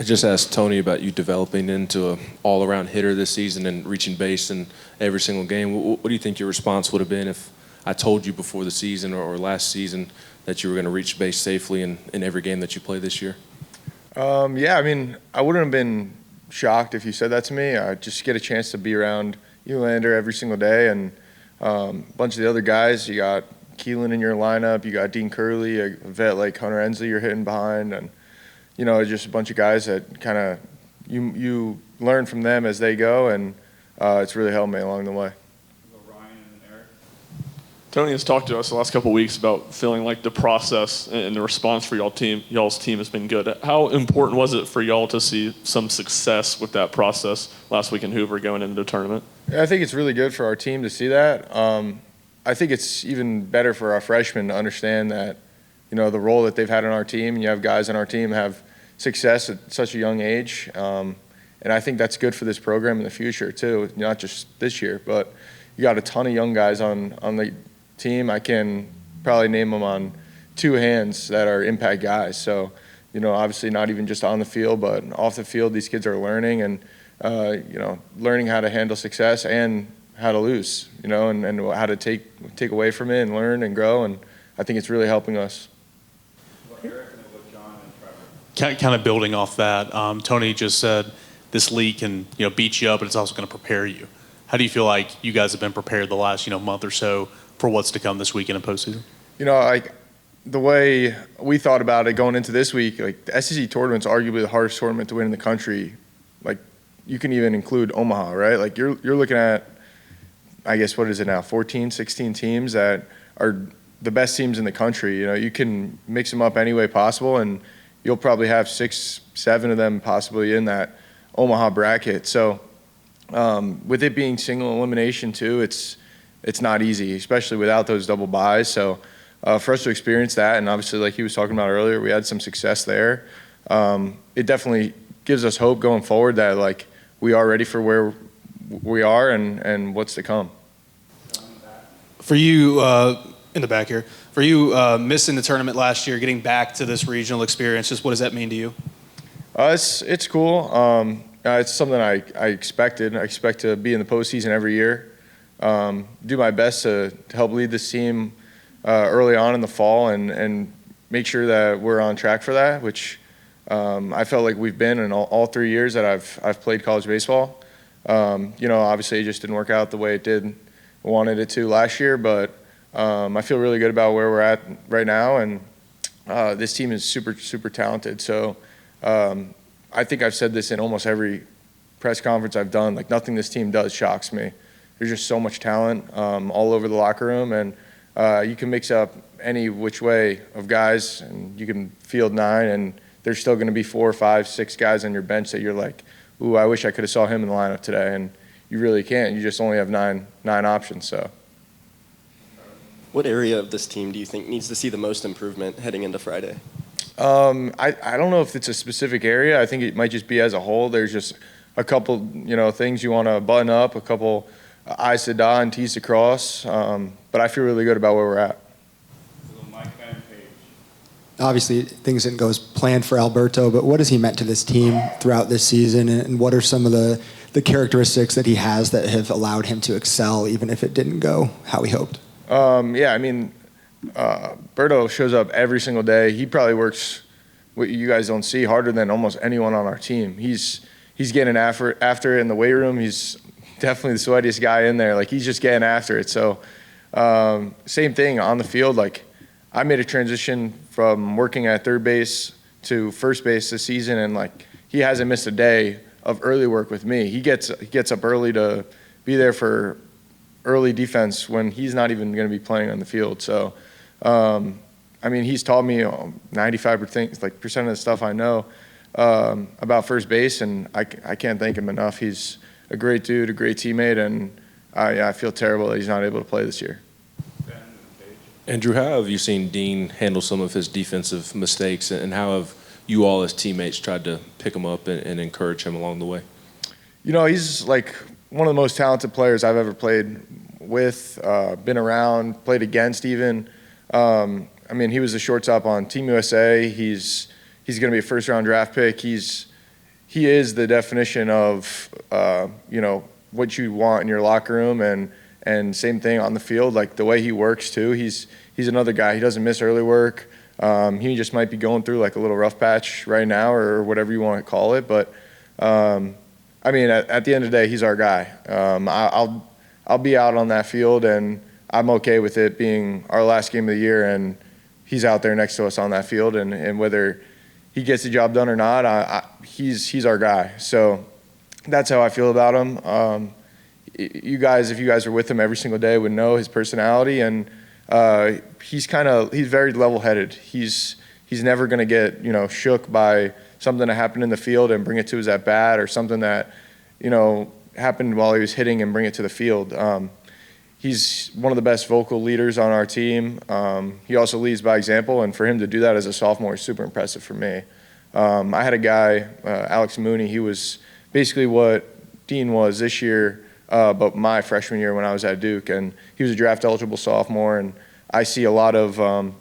I just asked Tony about you developing into an all-around hitter this season and reaching base in every single game. What do you think your response would have been if I told you before the season or last season that you were going to reach base safely in every game that you play this year? Yeah, I mean, I wouldn't have been shocked if you said that to me. I just get a chance to be around Elander every single day, and a bunch of the other guys. You got Keelan in your lineup. You got Dean Curley, a vet like Hunter Ensley you're hitting behind, and just a bunch of guys that kind of you learn from them as they go, and it's really helped me along the way. Tony has talked to us the last couple of weeks about feeling like the process and the response for y'all's team has been good. How important was it for y'all to see some success with that process last week in Hoover going into the tournament? Yeah, I think it's really good for our team to see that. I think it's even better for our freshmen to understand that, the role that they've had on our team, and you have guys on our team have success at such a young age. And I think that's good for this program in the future too, not just this year, but you got a ton of young guys on the team. I can probably name them on two hands that are impact guys. So, obviously not even just on the field, but off the field, these kids are learning and, learning how to handle success and how to lose, and how to take away from it and learn and grow. And I think it's really helping us. Kind of building off that, Tony just said this league can, beat you up, but it's also going to prepare you. How do you feel like you guys have been prepared the last, month or so for what's to come this weekend in postseason? The way we thought about it going into this week, the SEC tournament's arguably the hardest tournament to win in the country. You can even include Omaha, right? You're looking at, I guess, what is it now, 14, 16 teams that are the best teams in the country. You can mix them up any way possible, and you'll probably have 6, 7 of them possibly in that Omaha bracket. So with it being single elimination too, it's not easy, especially without those double byes. So for us to experience that, and obviously like he was talking about earlier, we had some success there. It definitely gives us hope going forward that we are ready for where we are and what's to come. For you, in the back here, for you missing the tournament last year, getting back to this regional experience, just what does that mean to you? It's cool. It's something I expected. I expect to be in the postseason every year. Do my best to help lead this team early on in the fall and make sure that we're on track for that, which I felt like we've been in all 3 years that I've played college baseball. Obviously it just didn't work out the way it did, wanted it to last year, but I feel really good about where we're at right now, and this team is super, super talented. So I think I've said this in almost every press conference I've done, nothing this team does shocks me. There's just so much talent all over the locker room, and you can mix up any which way of guys, and you can field 9, and there's still going to be 4, 5, 6 guys on your bench that you're like, ooh, I wish I could have saw him in the lineup today, and you really can't. You just only have nine options. So, what area of this team do you think needs to see the most improvement heading into Friday? I don't know if it's a specific area. I think it might just be as a whole. There's just a couple, things you want to button up, a couple I's to dot and T's to cross. But I feel really good about where we're at. Obviously, things didn't go as planned for Alberto, but what has he meant to this team throughout this season, and what are some of the characteristics that he has that have allowed him to excel, even if it didn't go how he hoped? Berto shows up every single day. He probably works, what you guys don't see, harder than almost anyone on our team. He's getting after it in the weight room. He's definitely the sweatiest guy in there. He's just getting after it. So same thing on the field. I made a transition from working at third base to first base this season, and he hasn't missed a day of early work with me. He gets up early to be there for early defense when he's not even going to be playing on the field. So, he's taught me 95% of the stuff I know about first base, and I can't thank him enough. He's a great dude, a great teammate, and I feel terrible that he's not able to play this year. Andrew, how have you seen Dean handle some of his defensive mistakes, and how have you all as teammates tried to pick him up and encourage him along the way? He's one of the most talented players I've ever played with, been around, played against even. He was the shortstop on Team USA. He's going to be a first-round draft pick. He's he is the definition of, what you want in your locker room, and same thing on the field, like the way he works too. He's another guy. He doesn't miss early work. He just might be going through like a little rough patch right now, or whatever you want to call it. But at the end of the day, he's our guy. I'll be out on that field, and I'm okay with it being our last game of the year, and he's out there next to us on that field, and whether he gets the job done or not, he's our guy. So that's how I feel about him. You guys, if you guys are with him every single day, would know his personality, and he's very level-headed. He's never going to get shook by something that happened in the field and bring it to his at bat, or something that happened while he was hitting and bring it to the field. He's one of the best vocal leaders on our team. He also leads by example, and for him to do that as a sophomore is super impressive for me. I had a guy, Alex Mooney. He was basically what Dean was this year, but my freshman year when I was at Duke, and he was a draft-eligible sophomore, and I see a lot of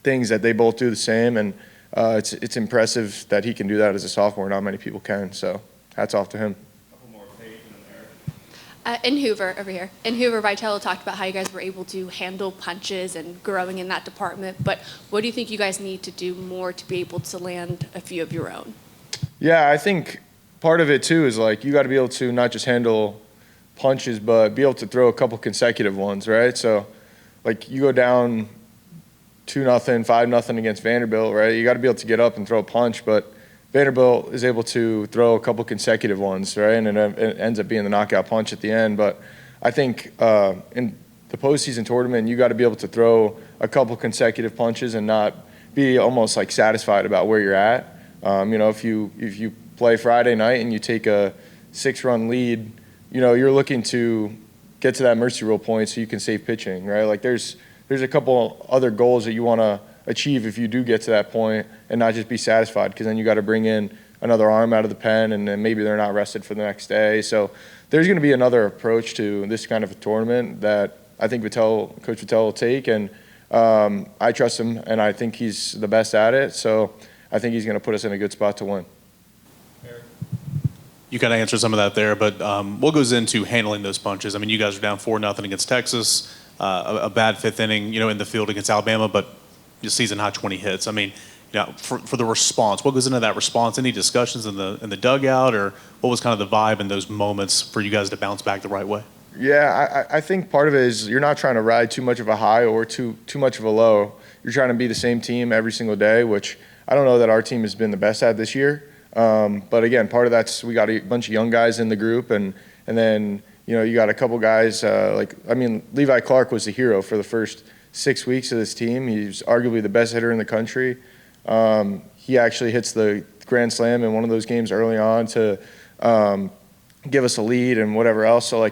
things that they both do the same, and it's impressive that he can do that as a sophomore. Not many people can, so hats off to him. In Hoover, over here. In Hoover, Vitello talked about how you guys were able to handle punches and growing in that department, but what do you think you guys need to do more to be able to land a few of your own? Yeah, I think part of it too is like you got to be able to not just handle punches, but be able to throw a couple consecutive ones, right? So like you go down 2-0, 5-0 against Vanderbilt, right? You got to be able to get up and throw a punch, but Vanderbilt is able to throw a couple consecutive ones, right? And it ends up being the knockout punch at the end. But I think in the postseason tournament, you got to be able to throw a couple consecutive punches and not be almost like satisfied about where you're at. If you play Friday night and you take a 6-run lead, you're looking to get to that mercy rule point so you can save pitching, right? Like there's a couple other goals that you want to achieve if you do get to that point, and not just be satisfied, because then you got to bring in another arm out of the pen, and then maybe they're not rested for the next day. So there's going to be another approach to this kind of a tournament that I think Coach Vitello will take, and I trust him, and I think he's the best at it. So I think he's going to put us in a good spot to win. You kind of answered some of that there, but what goes into handling those punches? I mean, you guys are down 4-0 against Texas, a bad fifth inning, in the field against Alabama, but season high 20 hits. I mean, for the response, what goes into that response? Any discussions in the dugout, or what was kind of the vibe in those moments for you guys to bounce back the right way? Yeah, I think part of it is you're not trying to ride too much of a high or too much of a low. You're trying to be the same team every single day, which I don't know that our team has been the best at this year. But again, part of that's we got a bunch of young guys in the group, and then you got a couple guys Levi Clark was the hero for the first 6 weeks of this team. He's arguably the best hitter in the country. He actually hits the grand slam in one of those games early on to give us a lead and whatever else. So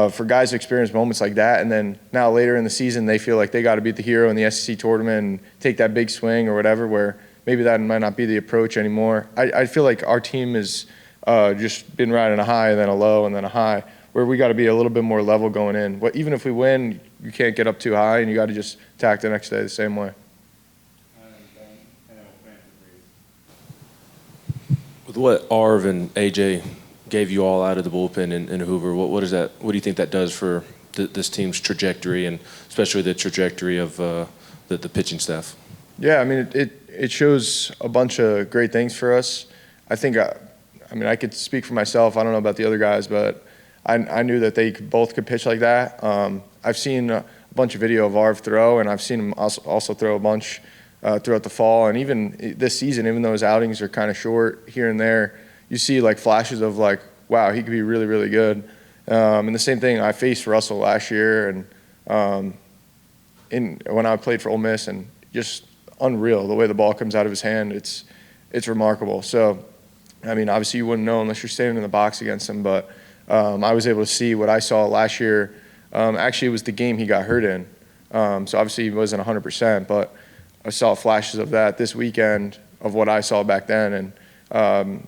for guys to experience moments like that, and then now later in the season they feel like they got to beat the hero in the SEC tournament and take that big swing or whatever, where maybe that might not be the approach anymore. I feel like our team has just been riding a high and then a low and then a high, where we got to be a little bit more level going in. But even if we win, you can't get up too high, and you got to just attack the next day the same way. With what ArV and AJ gave you all out of the bullpen in Hoover, what do you think that does for this team's trajectory, and especially the trajectory of the pitching staff? Yeah, I mean, it shows a bunch of great things for us. I think, I could speak for myself. I don't know about the other guys, but I knew that they both could pitch like that. I've seen a bunch of video of ArV throw, and I've seen him also throw a bunch throughout the fall. And even this season, even though his outings are kind of short here and there, you see flashes of wow, he could be really, really good. And the same thing I faced Russell last year, and when I played for Ole Miss, and just unreal the way the ball comes out of his hand. It's remarkable. So, obviously you wouldn't know unless you're standing in the box against him, but I was able to see what I saw last year. Actually, it was the game he got hurt in. So obviously he wasn't 100%, but I saw flashes of that this weekend of what I saw back then, and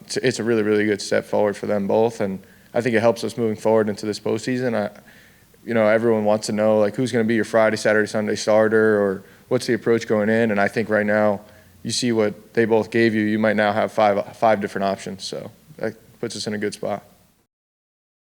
it's a really, really good step forward for them both, and I think it helps us moving forward into this postseason. Everyone wants to know who's going to be your Friday, Saturday, Sunday starter, or what's the approach going in, and I think right now you see what they both gave you, you might now have five different options. So that puts us in a good spot.